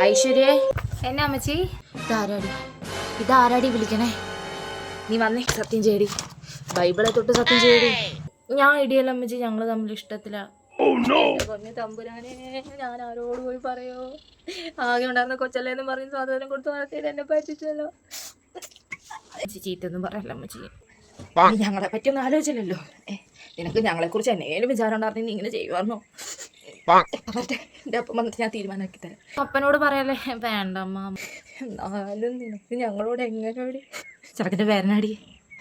ഐശ്വര്യേ, എന്നാ അമ്മച്ചി? ഇതാരാടി വിളിക്കണേ? നീ വന്നേ, സത്യം ചെയ്യടി. ബൈബിളെ തൊട്ട് സത്യം ചെയ്യടി. ഞാൻ ഇടിയല്ല അമ്മച്ചി, ഞങ്ങള് തമ്മിൽ ഇഷ്ടത്തിലാ. പൊന്നു തമ്പുരാനെ, ഞാൻ ആരോട് പോയി പറയോ? ആകെ ഉണ്ടായിരുന്ന കൊച്ചല്ലേന്ന് പറഞ്ഞ് സ്വാതന്ത്ര്യം കൊടുത്ത് വളർത്തിയിട്ട് എന്നെ പറ്റിച്ചല്ലോ. ചീത്തൊന്നും പറയല്ല അമ്മച്ചി. ഞങ്ങളെ പറ്റിയൊന്നും ആലോചിച്ചില്ലല്ലോ. നിനക്ക് ഞങ്ങളെ കുറിച്ച് എന്നേലും വിചാരം ഉണ്ടായിരുന്നു, നീ ഇങ്ങനെ ചെയ്യുവാന്നോ? എന്റെ അപ്പം വന്നിട്ട് ഞാൻ തീരുമാനമാക്കി തരാം. അപ്പനോട് പറയല്ലേ? വേണ്ട അമ്മ. എന്നാലും നിനക്ക് ഞങ്ങളോട് എങ്ങനെയോടി? ചെറുക്കൻ്റെ പേരനാടി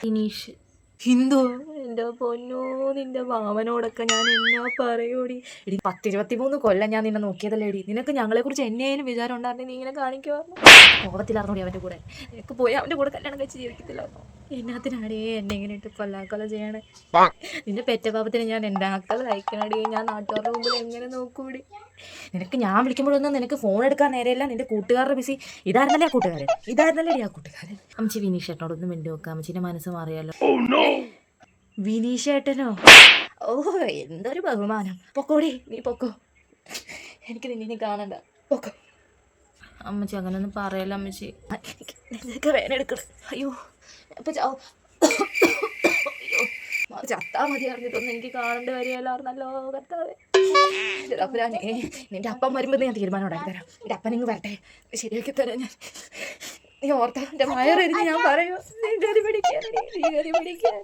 ഇനീഷ്. ഹിന്ദു. എൻ്റെ പൊന്നോ, നിന്റെ മാമനോടൊക്കെ ഞാൻ എന്നാ പറയൂടി? എടി 10-23 കൊല്ലം ഞാൻ നിന്നെ നോക്കിയതല്ലേ എടി. നിനക്ക് ഞങ്ങളെ കുറിച്ച് എന്നേലും വിചാരം ഉണ്ടായിരുന്നു, നീ ഇങ്ങനെ കാണിക്കുവായിരുന്നു. കോപത്തിലാർന്നോടി അവൻ്റെ കൂടെ? നിനക്ക് പോയി അവൻ്റെ കൂടെ കല്യാണം കഴിച്ച് ജീവിക്കത്തില്ലായിരുന്നോ? എന്നാത്തിനാടേ എന്നെ ഇങ്ങനെ ഇട്ട് കൊല്ലാക്കൊല ചെയ്യണേ? നിന്റെ പെറ്റ പാപത്തിന് ഞാൻ എൻ്റെ ആക്കൾ അയക്കണടി. ഞാൻ നാട്ടുകാരുടെ മുമ്പിൽ എങ്ങനെ നോക്കൂടി? നിനക്ക് ഞാൻ വിളിക്കുമ്പോഴൊന്നും നിനക്ക് ഫോൺ എടുക്കാൻ നേരെയല്ല, നിന്റെ കൂട്ടുകാരുടെ ബിസി. ഇതായിരുന്നല്ലേ ആ കൂട്ടുകാരൻ? ഇതായിരുന്നല്ലേ ആ കൂട്ടുകാരൻ? അമ്മച്ചി വിനീഷ് ഏട്ടനോടൊന്നും മിണ്ടി നോക്കാം, അമ്മച്ചിന്റെ മനസ്സ് മാറിയാലോ. വിനീഷ് ഏട്ടനോ? ഓ, എന്തൊരു ബഹുമാനം. പൊക്കോടി, നീ പൊക്കോ. എനിക്ക് നിന്നെ കാണണ്ട, പൊക്കോ. അമ്മച്ചി അങ്ങനെയൊന്നും പറയല്ല അമ്മച്ചി. നിനക്ക് വേദന എടുക്കണം. അയ്യോ, അപ്പൊ ചാവും. അയ്യോ, ചത്താ മതി അറിഞ്ഞിട്ടൊന്നും എനിക്ക് കാണേണ്ടി വരികയല്ലായിരുന്നല്ലോ കർത്താവേ. നിന്റെ അപ്പം വരുമ്പോൾ ഞാൻ തീരുമാനം ഉണ്ടാക്കി തരാം. എൻ്റെ അപ്പനിങ്ങ് വരട്ടെ, ശരിയാക്കി തരാം ഞാൻ. നീ ഓർത്ത എൻ്റെ വയറെഴുതി ഞാൻ പറയൂ. നീ കരി പിടിക്കാൻ